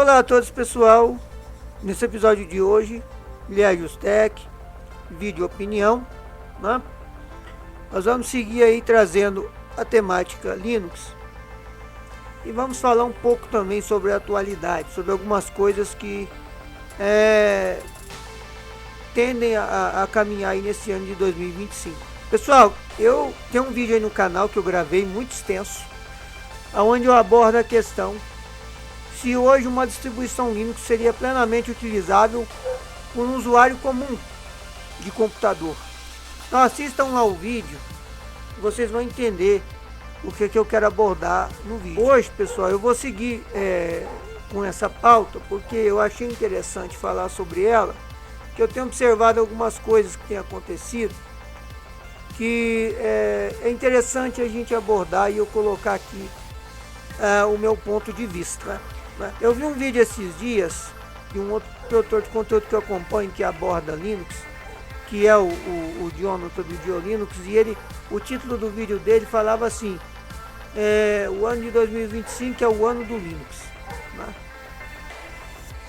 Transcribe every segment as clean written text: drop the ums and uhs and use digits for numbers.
Olá a todos, pessoal. Nesse episódio de hoje, Liagios Tech, vídeo opinião, né? Nós vamos seguir aí trazendo a temática Linux e vamos falar um pouco também sobre a atualidade, sobre algumas coisas que tendem a caminhar aí nesse ano de 2025. Pessoal, eu tenho um vídeo aí no canal que eu gravei muito extenso, onde eu abordo a questão se hoje uma distribuição Linux seria plenamente utilizável por um usuário comum de computador. Então assistam lá o vídeo, vocês vão entender o que eu quero abordar no vídeo. Hoje, pessoal, eu vou seguir com essa pauta porque eu achei interessante falar sobre ela, que eu tenho observado algumas coisas que têm acontecido que é interessante a gente abordar e eu colocar aqui o meu ponto de vista, né? Eu vi um vídeo esses dias de um outro produtor de conteúdo que eu acompanho que aborda Linux, que é o Jonathan do DioLinux, e o título do vídeo dele falava assim: o ano de 2025 é o ano do Linux, né?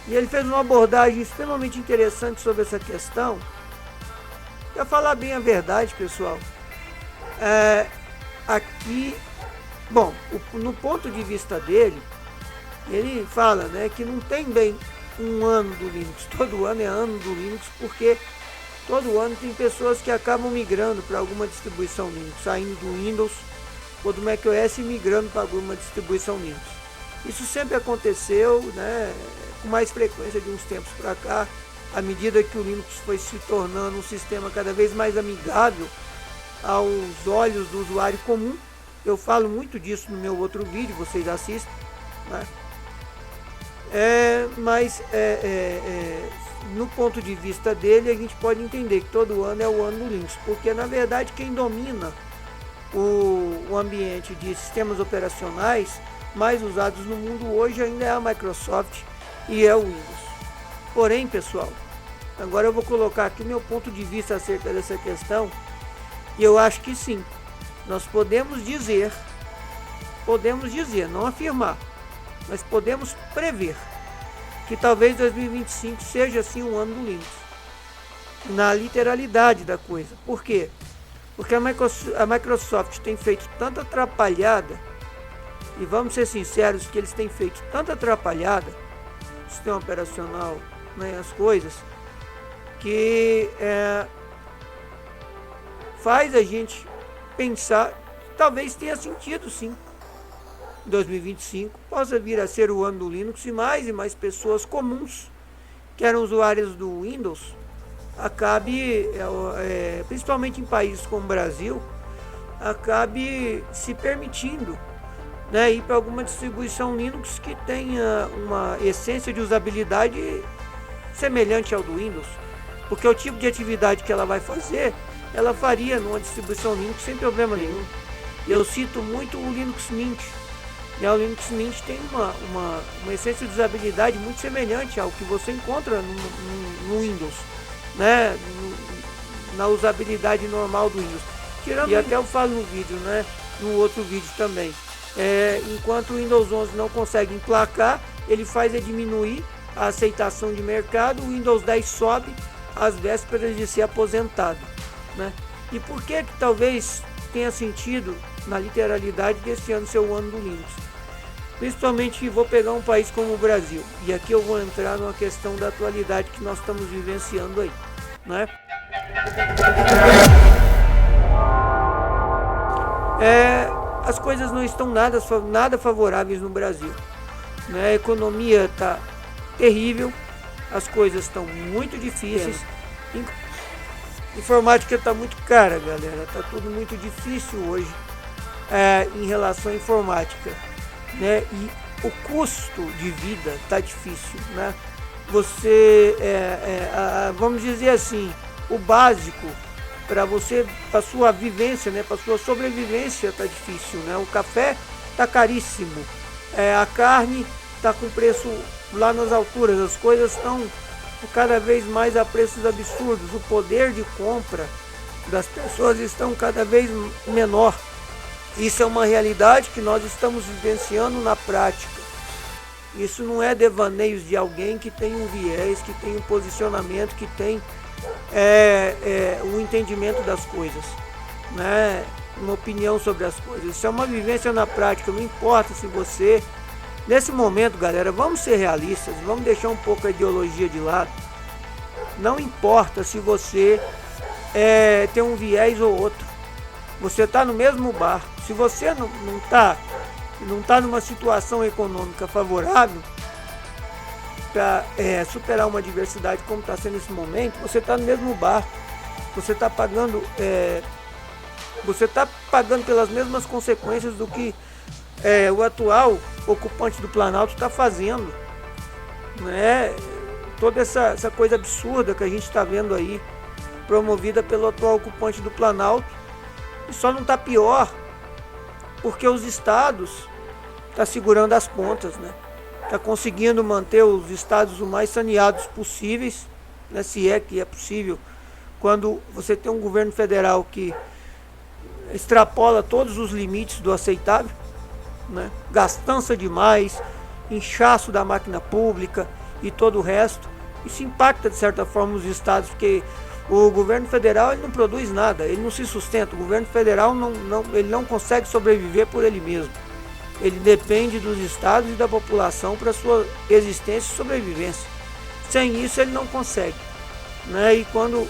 E ele fez uma abordagem extremamente interessante sobre essa questão. Para falar bem a verdade, pessoal, aqui, bom, no ponto de vista dele, ele fala, né, que não tem bem um ano do Linux, todo ano é ano do Linux, porque todo ano tem pessoas que acabam migrando para alguma distribuição Linux, saindo do Windows ou do macOS e migrando para alguma distribuição Linux. Isso sempre aconteceu, né, com mais frequência de uns tempos para cá, à medida que o Linux foi se tornando um sistema cada vez mais amigável aos olhos do usuário comum. Eu falo muito disso no meu outro vídeo, vocês assistem, né? Mas no ponto de vista dele, a gente pode entender que todo ano é o ano do Linux, porque na verdade quem domina o ambiente de sistemas operacionais mais usados no mundo hoje ainda é a Microsoft e é o Windows. Porém, pessoal, agora eu vou colocar aqui o meu ponto de vista acerca dessa questão, e eu acho que sim, nós podemos dizer, não afirmar, mas podemos prever que talvez 2025 seja assim um ano do Linux, na literalidade da coisa. Por quê? Porque a Microsoft tem feito tanta atrapalhada, e vamos ser sinceros que eles têm feito tanta atrapalhada, sistema operacional, né, as coisas, que faz a gente pensar que talvez tenha sentido sim 2025 possa vir a ser o ano do Linux e mais pessoas comuns que eram usuários do Windows acabe, principalmente em países como o Brasil, acabe se permitindo, né, ir para alguma distribuição Linux que tenha uma essência de usabilidade semelhante ao do Windows, porque o tipo de atividade que ela vai fazer, ela faria numa distribuição Linux sem problema nenhum. Eu cito muito o Linux Mint. O Linux Mint tem uma essência de usabilidade muito semelhante ao que você encontra no Windows, né? Na usabilidade normal do Windows. E até eu falo no vídeo, né? No outro vídeo também. Enquanto o Windows 11 não consegue emplacar, ele faz diminuir a aceitação de mercado, o Windows 10 sobe às vésperas de ser aposentado, né? E por que talvez tenha sentido, na literalidade, desse ano ser o ano do Linux? Principalmente vou pegar um país como o Brasil, e aqui eu vou entrar numa questão da atualidade que nós estamos vivenciando aí, né? As coisas não estão nada favoráveis no Brasil, né? A economia está terrível, as coisas estão muito difíceis, informática está muito cara, galera, está tudo muito difícil hoje em relação à informática, né? E o custo de vida está difícil, né? Você, vamos dizer assim, o básico para sua vivência, né? Para sua sobrevivência está difícil, né? O café está caríssimo, a carne está com preço lá nas alturas, as coisas estão cada vez mais a preços absurdos, o poder de compra das pessoas estão cada vez menor. Isso é uma realidade que nós estamos vivenciando na prática. Isso não é devaneios de alguém que tem um viés, que tem um posicionamento, que tem um entendimento das coisas, né? Uma opinião sobre as coisas. Isso é uma vivência na prática. Não importa se você... Nesse momento, galera, vamos ser realistas, vamos deixar um pouco a ideologia de lado. Não importa se você tem um viés ou outro. Você está no mesmo barco. Se você não tá numa situação econômica favorável para superar uma adversidade como está sendo nesse momento, você está no mesmo barco. Você está pagando pelas mesmas consequências do que o atual ocupante do Planalto está fazendo, né? Toda essa coisa absurda que a gente está vendo aí, promovida pelo atual ocupante do Planalto, e só não está pior porque os estados estão segurando as pontas, né? Está conseguindo manter os estados o mais saneados possíveis, né? Se é que é possível, quando você tem um governo federal que extrapola todos os limites do aceitável, né? Gastança demais, inchaço da máquina pública e todo o resto. Isso impacta de certa forma os estados, porque o governo federal ele não produz nada, ele não se sustenta. O governo federal ele não consegue sobreviver por ele mesmo. Ele depende dos estados e da população para sua existência e sobrevivência. Sem isso ele não consegue, né? E quando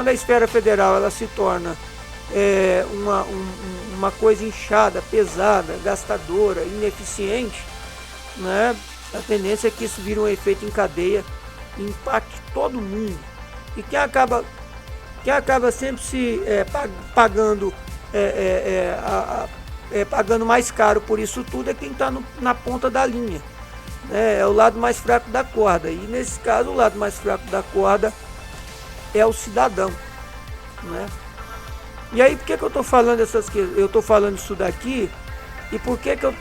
a esfera federal ela se torna uma coisa inchada, pesada, gastadora, ineficiente, né? A tendência é que isso vira um efeito em cadeia, impacte todo mundo. E quem acaba sempre se pagando mais caro por isso tudo é quem está na ponta da linha. É o lado mais fraco da corda. E nesse caso o lado mais fraco da corda é o cidadão, né? E aí, por que eu estou falando eu estou falando isso daqui? E por que eu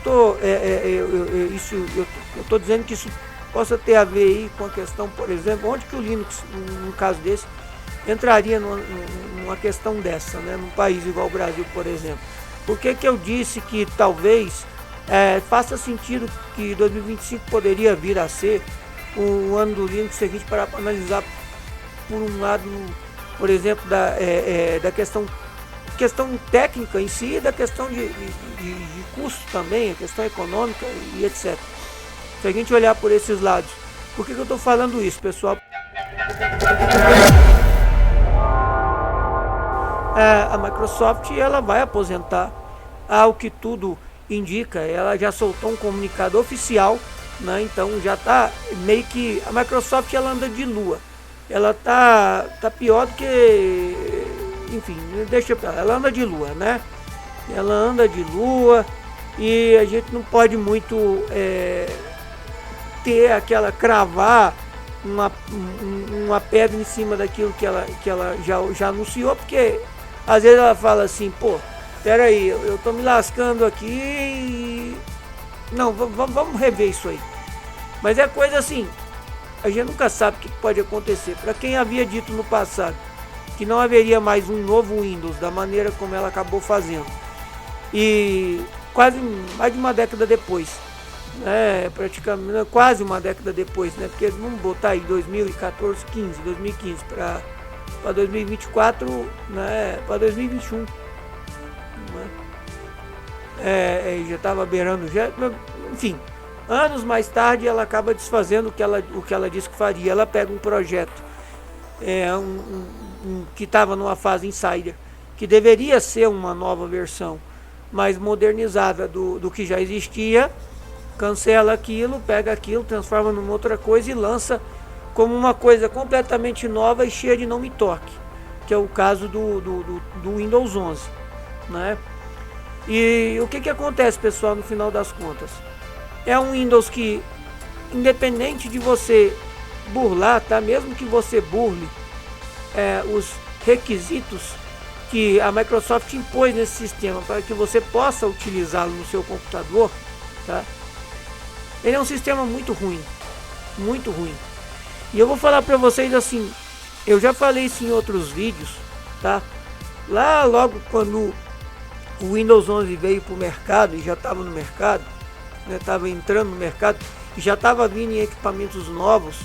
estou dizendo que isso possa ter a ver aí com a questão, por exemplo, onde que o Linux, num caso desse, entraria numa questão dessa, né? Num país igual o Brasil, por exemplo. Por que eu disse que talvez faça sentido que 2025 poderia vir a ser o ano do Linux, se a gente parar para analisar por um lado, por exemplo, da questão técnica em si, da questão de custo também, a questão econômica e etc. Se a gente olhar por esses lados. Por que eu estou falando isso, pessoal? A Microsoft ela vai aposentar, ao que tudo indica. Ela já soltou um comunicado oficial, né? Então já está meio que... A Microsoft ela anda de lua. Ela tá pior do que... Enfim, deixa pra ela anda de lua, né? Ela anda de lua e a gente não pode muito cravar uma pedra em cima daquilo que ela já anunciou, porque às vezes ela fala assim, pô, peraí, eu tô me lascando aqui e... Não, vamos rever isso aí. Mas é coisa assim, a gente nunca sabe o que pode acontecer. Para quem havia dito no passado que não haveria mais um novo Windows da maneira como ela acabou fazendo, e mais de uma década depois, né, praticamente quase uma década depois, né, porque vamos botar aí 2014, 2015 para 2024, né, para 2021, né, já estava beirando, enfim, anos mais tarde ela acaba desfazendo o que ela disse que faria. Ela pega um projeto que estava numa fase insider, que deveria ser uma nova versão mais modernizada do que já existia, cancela aquilo, pega aquilo, transforma numa outra coisa e lança como uma coisa completamente nova e cheia de não me toque, que é o caso do Windows 11, né? E o que acontece, pessoal, no final das contas? É um Windows que, independente de você burlar, tá? Mesmo que você burle os requisitos que a Microsoft impôs nesse sistema para que você possa utilizá-lo no seu computador, tá? Ele é um sistema muito ruim, muito ruim. E eu vou falar para vocês assim, eu já falei isso em outros vídeos, tá? Lá logo quando o Windows 11 veio para o mercado e já estava no mercado, estava entrando no mercado e já estava vindo em equipamentos novos,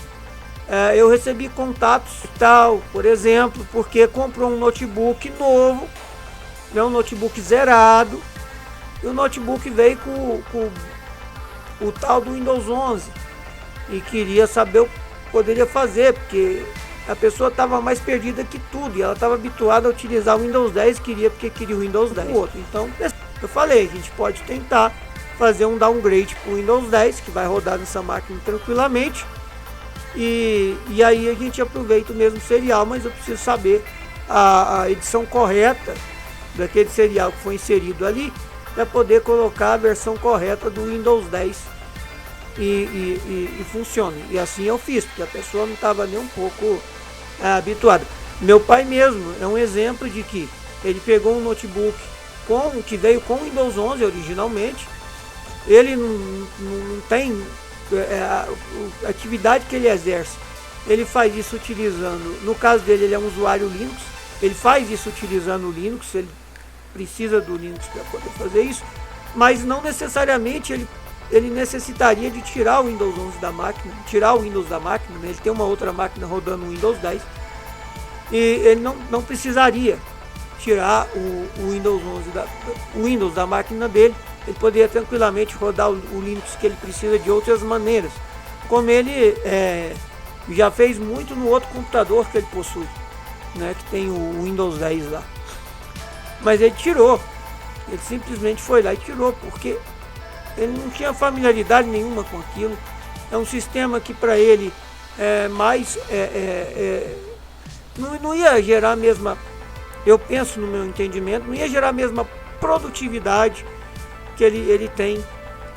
eu recebi contatos tal, por exemplo, porque comprou um notebook novo, um notebook zerado, e o notebook veio com o tal do Windows 11 e queria saber o que poderia fazer, porque a pessoa estava mais perdida que tudo e ela estava habituada a utilizar o Windows 10 porque queria o Windows 10. Então eu falei, a gente pode tentar fazer um downgrade para o Windows 10 que vai rodar nessa máquina tranquilamente, e aí a gente aproveita o mesmo serial, mas eu preciso saber a edição correta daquele serial que foi inserido ali para poder colocar a versão correta do Windows 10 e funcione. E assim eu fiz, porque a pessoa não estava nem um pouco habituada. Meu pai mesmo é um exemplo de que ele pegou um notebook que veio com o Windows 11 originalmente. Ele não tem a atividade que ele exerce, ele faz isso utilizando, no caso dele ele é um usuário Linux, ele faz isso utilizando o Linux, ele precisa do Linux para poder fazer isso, mas não necessariamente ele necessitaria de tirar o Windows 11 da máquina, tirar o Windows da máquina, né? Ele tem uma outra máquina rodando o Windows 10 e ele não precisaria tirar o Windows 11 o Windows da máquina dele. Ele poderia tranquilamente rodar o Linux que ele precisa de outras maneiras, como ele já fez muito no outro computador que ele possui, né, que tem o Windows 10 lá. Mas ele tirou, ele simplesmente foi lá e tirou, porque ele não tinha familiaridade nenhuma com aquilo. É um sistema que para ele não ia gerar a mesma, eu penso no meu entendimento, não ia gerar a mesma produtividade que ele tem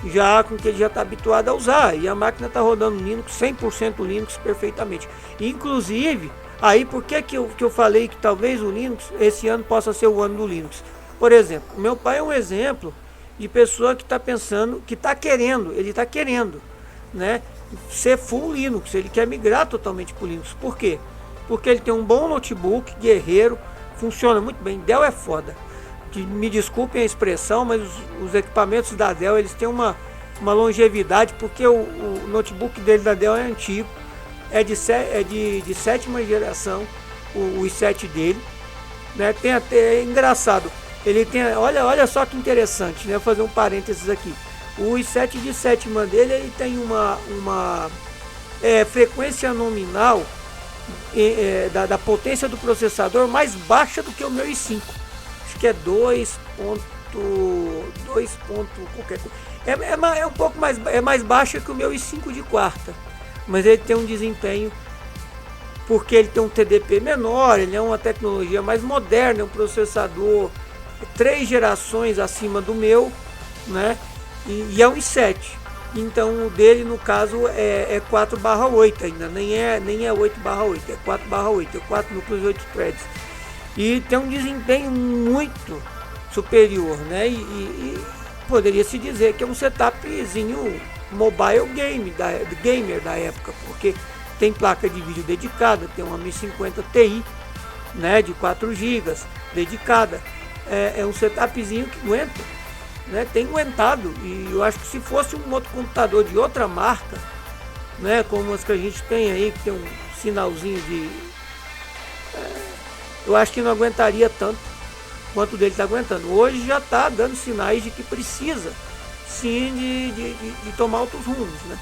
já, com que ele já está habituado a usar, e a máquina está rodando Linux, 100% Linux perfeitamente. Inclusive, aí por que eu falei que talvez o Linux esse ano possa ser o ano do Linux? Por exemplo, o meu pai é um exemplo de pessoa que está pensando, que está querendo, né, ser full Linux, ele quer migrar totalmente para o Linux. Por quê? Porque ele tem um bom notebook, guerreiro, funciona muito bem. Dell é foda. Me desculpem a expressão, mas os equipamentos da Dell, eles têm uma longevidade, porque o notebook dele da Dell é antigo, é de sétima geração, o i7 dele, né? Tem até, é engraçado, ele tem, olha só que interessante, né? Vou fazer um parênteses aqui. O i7 de sétima dele, ele tem uma frequência nominal da potência do processador mais baixa do que o meu i5. Que é 2 qualquer coisa. É um pouco mais baixa que o meu i5 de quarta, mas ele tem um desempenho, porque ele tem um TDP menor, ele é uma tecnologia mais moderna, é um processador 3 gerações acima do meu, né? E é um i7. Então o dele, no caso, é 4/8 ainda, nem é 8/8, é 4/8, é 4 núcleos 8 threads. E tem um desempenho muito superior, né? E poderia se dizer que é um setupzinho mobile gamer da época, porque tem placa de vídeo dedicada, tem uma 1050 Ti, né, de 4 GB dedicada. É um setupzinho que aguenta, né? Tem aguentado, e eu acho que se fosse um outro computador de outra marca, né, como as que a gente tem aí, que tem um sinalzinho de... eu acho que não aguentaria tanto quanto o dele está aguentando. Hoje já está dando sinais de que precisa sim de tomar outros rumos, né?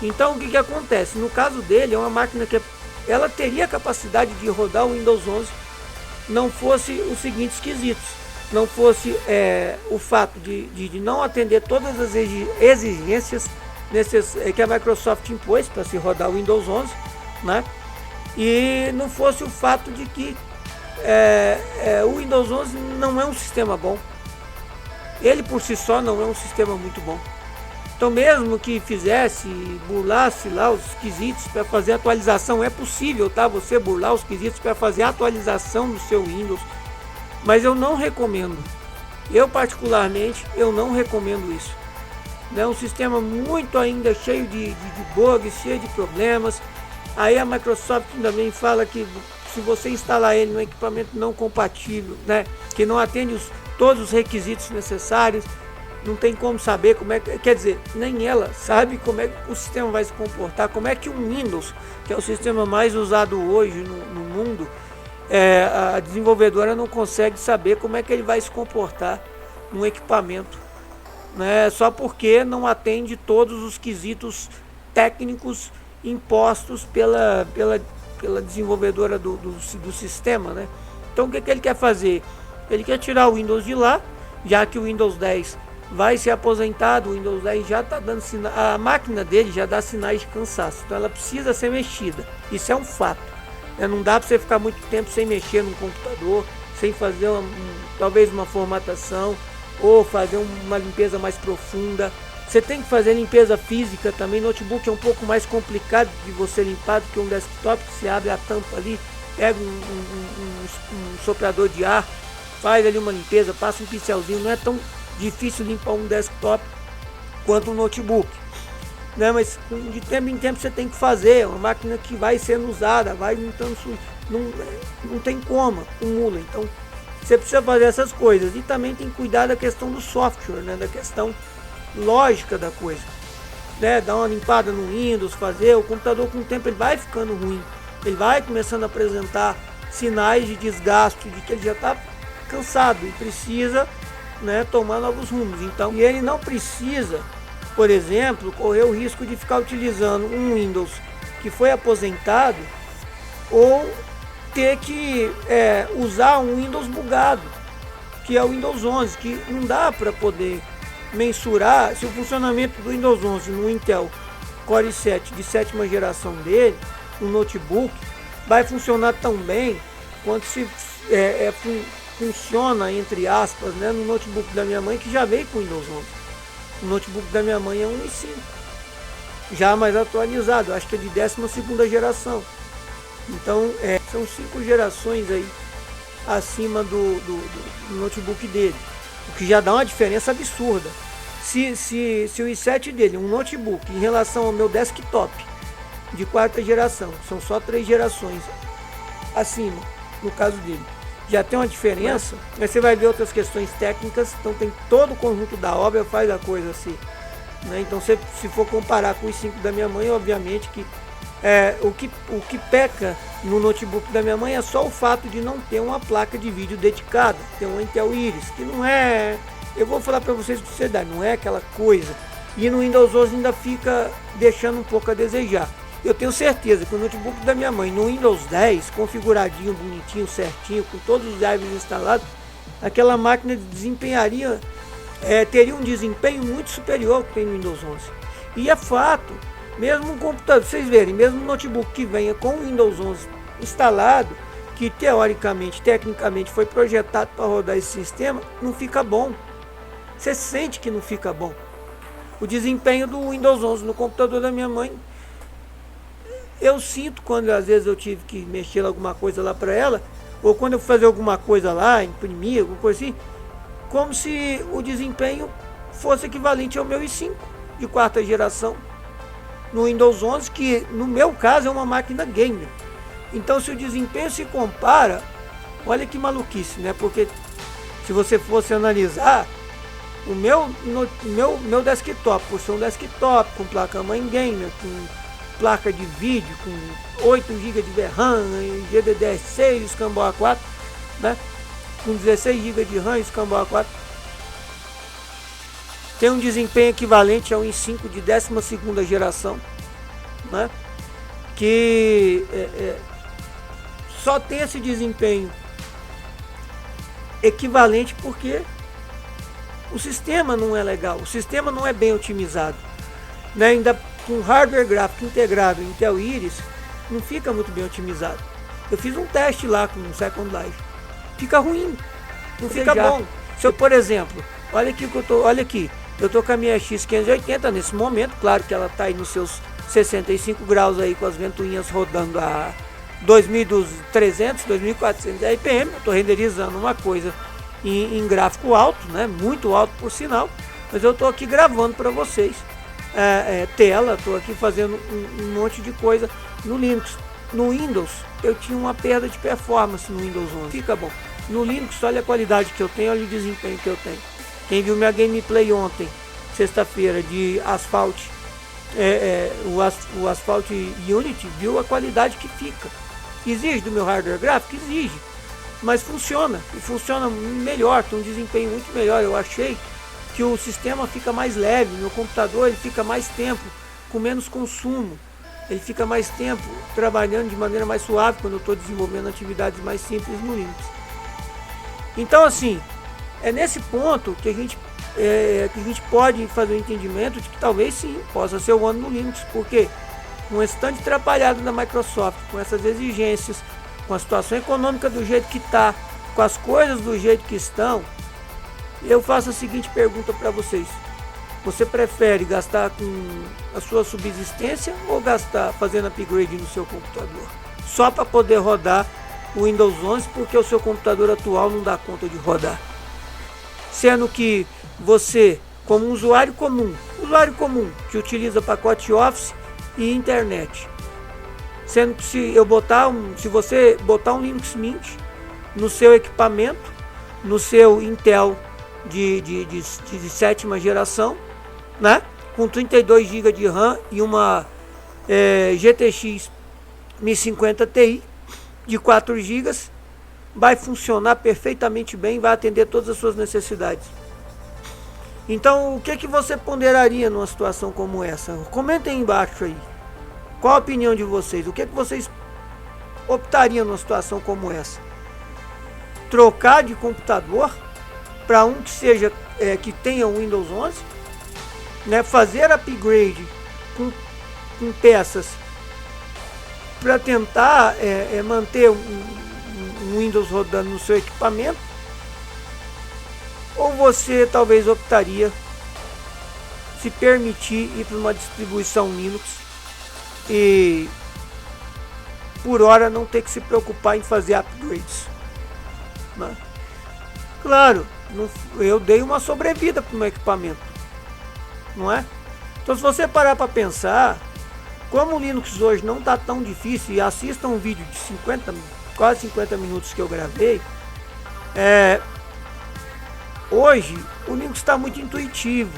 Então o que acontece? No caso dele, é uma máquina que ela teria capacidade de rodar o Windows 11, não fosse os seguintes quesitos, não fosse o fato de não atender todas as exigências que a Microsoft impôs para se rodar o Windows 11, né? E não fosse o fato de que o Windows 11 não é um sistema bom. Ele por si só não é um sistema muito bom. Então mesmo que burlasse lá os quesitos para fazer atualização, é possível, tá? Você burlar os quesitos para fazer a atualização do seu Windows, mas eu não recomendo. Eu particularmente, eu não recomendo isso. É um sistema muito ainda cheio de bugs, cheio de problemas. Aí a Microsoft também fala que se você instalar ele no equipamento não compatível, né, que não atende todos os requisitos necessários, não tem como saber como é que, quer dizer, nem ela sabe como é que o sistema vai se comportar, como é que um Windows, que é o sistema mais usado hoje no mundo, a desenvolvedora não consegue saber como é que ele vai se comportar num equipamento, né, só porque não atende todos os quesitos técnicos impostos pela desenvolvedora do sistema, né? Então o que ele quer fazer? Ele quer tirar o Windows de lá, já que o Windows 10 vai ser aposentado, o Windows 10 já está dando sinal, a máquina dele já dá sinais de cansaço, então ela precisa ser mexida, isso é um fato, né? Não dá para você ficar muito tempo sem mexer no computador, sem fazer talvez uma formatação, ou fazer uma limpeza mais profunda. Você tem que fazer limpeza física também. Notebook é um pouco mais complicado de você limpar do que um desktop, que você abre a tampa ali, pega um soprador de ar, faz ali uma limpeza, passa um pincelzinho. Não é tão difícil limpar um desktop quanto um notebook, né? Mas de tempo em tempo você tem que fazer. É uma máquina que vai sendo usada, vai juntando, não tem como, acumula. Então você precisa fazer essas coisas. E também tem que cuidar da questão do software, né? Da questão lógica da coisa, né? Dar uma limpada no Windows, fazer o computador, com o tempo ele vai ficando ruim, ele vai começando a apresentar sinais de desgaste, de que ele já está cansado e precisa, né, tomar novos rumos. Então, e ele não precisa, por exemplo, correr o risco de ficar utilizando um Windows que foi aposentado, ou ter que usar um Windows bugado, que é o Windows 11, que não dá para poder mensurar se o funcionamento do Windows 11 no Intel Core i7 de 7ª geração dele, no notebook, vai funcionar tão bem quanto se funciona, entre aspas, né, no notebook da minha mãe, que já veio com o Windows 11. O notebook da minha mãe é um i5, já mais atualizado, acho que é de 12ª geração. Então são 5 gerações aí acima do notebook dele, o que já dá uma diferença absurda. Se o i7 dele, um notebook, em relação ao meu desktop de 4ª geração, são só 3 gerações acima, no caso dele, já tem uma diferença, mas você vai ver outras questões técnicas. Então tem todo o conjunto da obra faz a coisa assim, né? Então se for comparar com o i5 da minha mãe, obviamente que o que peca no notebook da minha mãe é só o fato de não ter uma placa de vídeo dedicada, tem um Intel Iris, que não é, eu vou falar para vocês com seriedade, não é aquela coisa, e no Windows 11 ainda fica deixando um pouco a desejar. Eu tenho certeza que o notebook da minha mãe no Windows 10, configuradinho, bonitinho, certinho, com todos os drivers instalados, aquela máquina desempenharia, teria um desempenho muito superior ao que tem no Windows 11. E é fato, mesmo um computador, vocês verem, mesmo um notebook que venha com o Windows 11 instalado, que teoricamente, tecnicamente foi projetado para rodar esse sistema, não fica bom. Você sente que não fica bom. O desempenho do Windows 11 no computador da minha mãe, eu sinto quando às vezes eu tive que mexer alguma coisa lá para ela, ou quando eu fazer alguma coisa lá, imprimir, alguma coisa assim, como se o desempenho fosse equivalente ao meu i5 de 4ª geração no Windows 11, que no meu caso é uma máquina gamer. Então se o desempenho se compara, olha que maluquice, né? Porque se você fosse analisar o meu desktop, por ser um desktop com placa-mãe gamer, com placa de vídeo, com 8 GB de VRAM, GDDR6, escambau A4, né? Com 16 GB de RAM, escambau A4, tem um desempenho equivalente a um i5 de 12ª geração, né? Que só tem esse desempenho equivalente porque o sistema não é legal, o sistema não é bem otimizado, né? Ainda com hardware gráfico integrado Intel Iris, não fica muito bem otimizado. Eu fiz um teste lá com o Second Life, fica ruim, não fica bom. Se eu, por exemplo, olha aqui, eu tô com a minha X580 nesse momento, claro que ela tá aí nos seus 65 graus aí, com as ventoinhas rodando a 2300, 2400 RPM. Eu tô renderizando uma coisa em gráfico alto, né? Muito alto por sinal, mas eu tô aqui gravando para vocês tela, tô aqui fazendo um monte de coisa no Linux. No Windows eu tinha uma perda de performance no Windows 11, fica bom. No Linux olha a qualidade que eu tenho, olha o desempenho que eu tenho. Quem viu minha gameplay ontem, sexta-feira, de Asphalt, o Asphalt Unity, viu a qualidade que fica. Exige do meu hardware gráfico? Exige. Mas funciona, e funciona melhor, tem um desempenho muito melhor. Eu achei que o sistema fica mais leve, meu computador ele fica mais tempo, com menos consumo. Ele fica mais tempo trabalhando de maneira mais suave quando eu estou desenvolvendo atividades mais simples no Linux. Então assim, é nesse ponto que a gente pode fazer o entendimento de que talvez sim, possa ser o ano no Linux, porque com esse tanto de atrapalhado da Microsoft, com essas exigências, com a situação econômica do jeito que está, com as coisas do jeito que estão, eu faço a seguinte pergunta para vocês: você prefere gastar com a sua subsistência ou gastar fazendo upgrade no seu computador? Só para poder rodar o Windows 11, porque o seu computador atual não dá conta de rodar. Sendo que você, como um usuário comum que utiliza pacote Office e internet, sendo que se você botar um Linux Mint no seu equipamento, no seu Intel de sétima geração, né, com 32 GB de RAM e uma GTX 1050 Ti de 4 GB, vai funcionar perfeitamente bem, vai atender todas as suas necessidades. Então, o que você ponderaria numa situação como essa? Comentem aí embaixo aí. Qual a opinião de vocês? O que vocês optariam numa situação como essa? Trocar de computador para um que seja que tenha o Windows 11, né? Fazer upgrade com peças para tentar manter um Windows rodando no seu equipamento, ou você talvez optaria se permitir ir para uma distribuição Linux e por hora não ter que se preocupar em fazer upgrades, né? Claro, eu dei uma sobrevida para o meu equipamento, não é? Então, se você parar para pensar, como o Linux hoje não está tão difícil, e assista um vídeo de quase 50 minutos que eu gravei, hoje o Linux está muito intuitivo.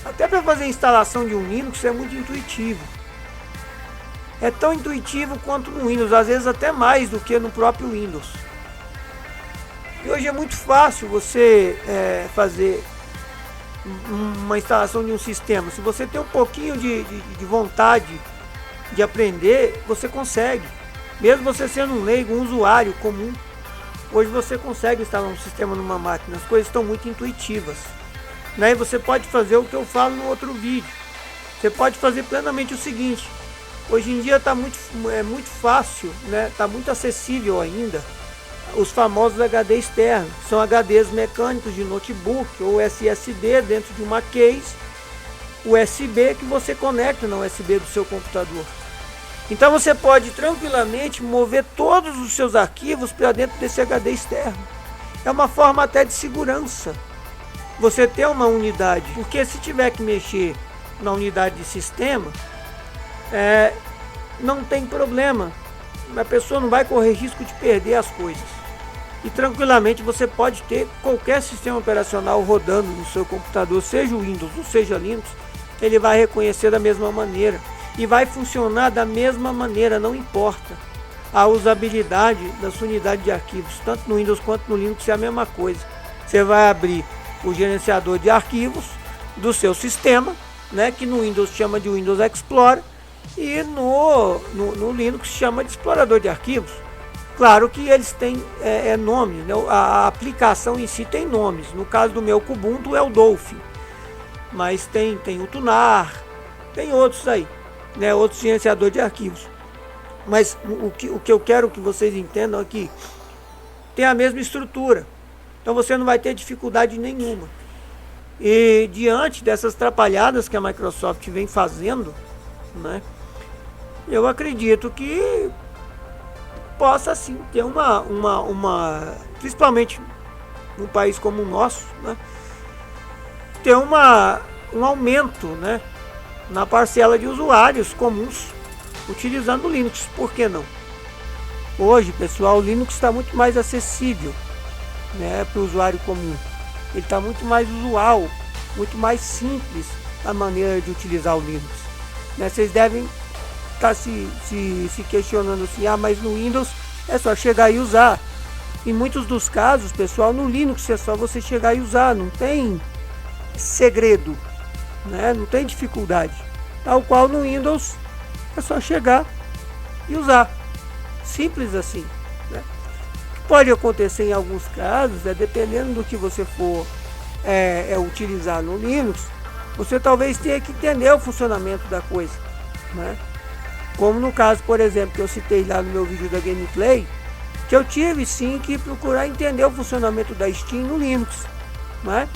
Até para fazer a instalação de um Linux é muito intuitivo. É tão intuitivo quanto no Windows, às vezes até mais do que no próprio Windows. E hoje é muito fácil você fazer uma instalação de um sistema. Se você tem um pouquinho de vontade de aprender, você consegue. Mesmo você sendo um leigo, um usuário comum, hoje você consegue instalar um sistema numa máquina. As coisas estão muito intuitivas, né? E você pode fazer o que eu falo no outro vídeo. Você pode fazer plenamente o seguinte: hoje em dia é muito fácil, né? Tá muito acessível ainda os famosos HD externos. São HDs mecânicos de notebook ou SSD dentro de uma case USB que você conecta na USB do seu computador. Então você pode tranquilamente mover todos os seus arquivos para dentro desse HD externo. É uma forma até de segurança você ter uma unidade, porque se tiver que mexer na unidade de sistema, não tem problema, a pessoa não vai correr risco de perder as coisas. E tranquilamente você pode ter qualquer sistema operacional rodando no seu computador, seja o Windows ou seja Linux, ele vai reconhecer da mesma maneira e vai funcionar da mesma maneira, não importa. A usabilidade da sua unidade de arquivos, tanto no Windows quanto no Linux, é a mesma coisa. Você vai abrir o gerenciador de arquivos do seu sistema, né, que no Windows chama de Windows Explorer, e no Linux chama de explorador de arquivos. Claro que eles têm nome, né? A aplicação em si tem nomes. No caso do meu Kubuntu é o Dolphin, mas tem o Tunar, tem outros aí, né? Outros gerenciadores de arquivos. Mas o que eu quero que vocês entendam aqui, tem a mesma estrutura, então você não vai ter dificuldade nenhuma. E diante dessas atrapalhadas que a Microsoft vem fazendo, né, eu acredito que possa sim ter principalmente num país como o nosso, né, ter um aumento, né, na parcela de usuários comuns utilizando o Linux. Por que não? Hoje, pessoal, o Linux está muito mais acessível, né, para o usuário comum. Ele está muito mais usual, muito mais simples a maneira de utilizar o Linux. Né? Vocês devem estar se questionando assim, mas no Windows é só chegar e usar. Em muitos dos casos, pessoal, no Linux é só você chegar e usar, não tem segredo, né? Não tem dificuldade. Tal qual no Windows é só chegar e usar. Simples assim. Né? O que pode acontecer em alguns casos, dependendo do que você for utilizar no Linux, você talvez tenha que entender o funcionamento da coisa. Né? Como no caso, por exemplo, que eu citei lá no meu vídeo da Gameplay, que eu tive sim que procurar entender o funcionamento da Steam no Linux. Né?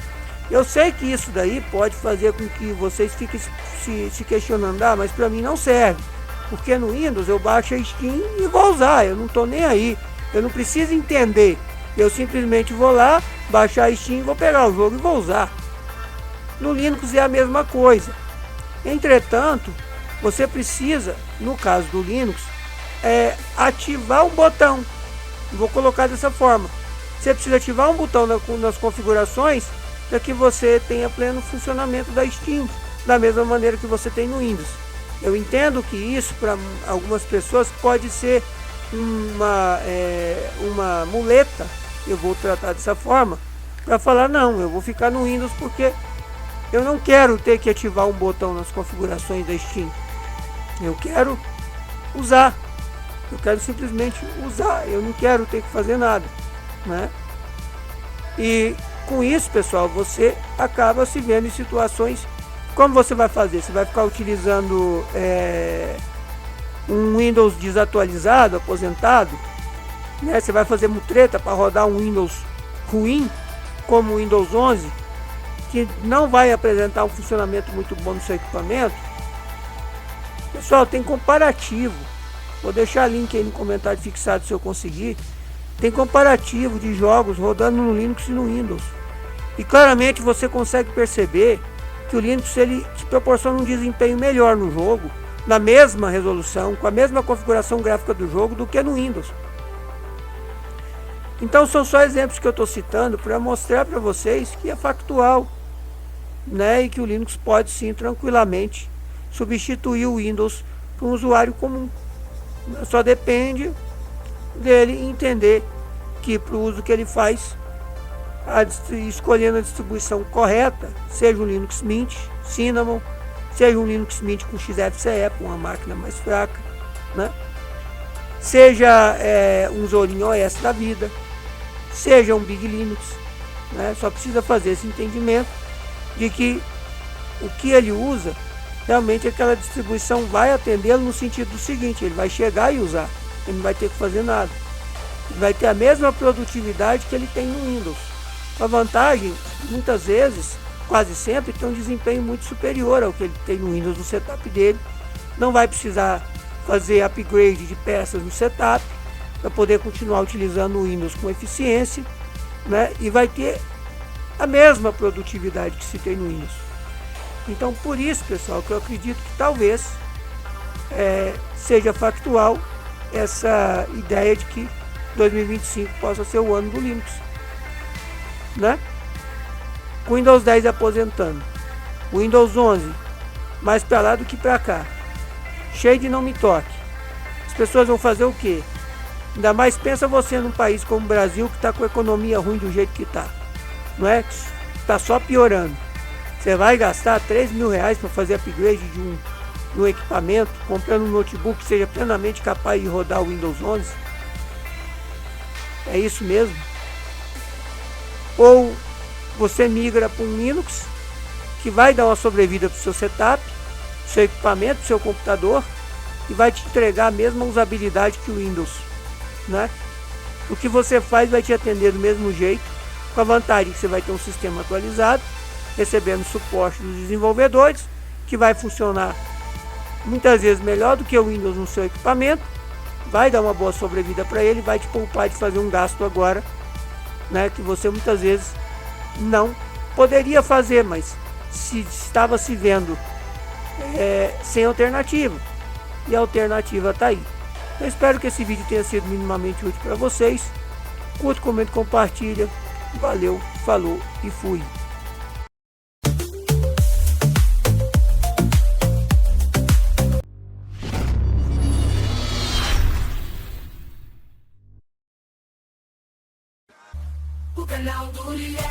Eu sei que isso daí pode fazer com que vocês fiquem se questionando, mas para mim não serve, porque no Windows eu baixo a Steam e vou usar, eu não estou nem aí, eu não preciso entender, eu simplesmente vou lá, baixar a Steam, vou pegar o jogo e vou usar. No Linux é a mesma coisa. Entretanto, você precisa, no caso do Linux, ativar um botão. Vou colocar dessa forma. Você precisa ativar um botão nas configurações para que você tenha pleno funcionamento da Steam, da mesma maneira que você tem no Windows. Eu entendo que isso para algumas pessoas pode ser uma muleta, eu vou tratar dessa forma, para falar não, eu vou ficar no Windows porque eu não quero ter que ativar um botão nas configurações da Steam. Eu quero usar, eu quero simplesmente usar, eu não quero ter que fazer nada, né? E com isso, pessoal, você acaba se vendo em situações. Como você vai fazer? Você vai ficar utilizando um Windows desatualizado, aposentado, né? Você vai fazer mutreta para rodar um Windows ruim, como o Windows 11, que não vai apresentar um funcionamento muito bom no seu equipamento. Pessoal, tem comparativo. Vou deixar link aí no comentário fixado se eu conseguir. Tem comparativo de jogos rodando no Linux e no Windows. E claramente você consegue perceber que o Linux ele te proporciona um desempenho melhor no jogo, na mesma resolução, com a mesma configuração gráfica do jogo do que no Windows. Então são só exemplos que eu estou citando para mostrar para vocês que é factual, né? E que o Linux pode sim tranquilamente substituir o Windows para um usuário comum. Só depende dele entender que para o uso que ele faz, escolhendo a distribuição correta, seja um Linux Mint, Cinnamon, seja um Linux Mint com XFCE, com uma máquina mais fraca, né? Seja um Zorin OS da vida, seja um Big Linux, né? Só precisa fazer esse entendimento de que o que ele usa, realmente aquela distribuição vai atendê-lo no sentido do seguinte: ele vai chegar e usar, ele não vai ter que fazer nada, ele vai ter a mesma produtividade que ele tem no Windows. A vantagem, muitas vezes, quase sempre, tem um desempenho muito superior ao que ele tem no Windows no setup dele. Não vai precisar fazer upgrade de peças no setup para poder continuar utilizando o Windows com eficiência, né? E vai ter a mesma produtividade que se tem no Windows. Então, por isso, pessoal, que eu acredito que talvez seja factual essa ideia de que 2025 possa ser o ano do Linux, né? Com o Windows 10 aposentando, o Windows 11 mais para lá do que para cá, cheio de não me toque, as pessoas vão fazer o quê? Ainda mais pensa você num país como o Brasil, que está com a economia ruim do jeito que está, não é? Está só piorando. Você vai gastar R$3.000 para fazer upgrade de um equipamento, comprando um notebook que seja plenamente capaz de rodar o Windows 11? É isso mesmo? Ou você migra para um Linux, que vai dar uma sobrevida para o seu setup, pro seu equipamento, pro seu computador, e vai te entregar a mesma usabilidade que o Windows, né? O que você faz vai te atender do mesmo jeito, com a vantagem que você vai ter um sistema atualizado, recebendo suporte dos desenvolvedores, que vai funcionar muitas vezes melhor do que o Windows no seu equipamento, vai dar uma boa sobrevida para ele, vai te poupar de fazer um gasto agora, né, que você muitas vezes não poderia fazer, mas estava se vendo sem alternativa, e a alternativa está aí. Eu espero que esse vídeo tenha sido minimamente útil para vocês. Curta, comenta, compartilha. Valeu, falou e fui. O canal do Uriel.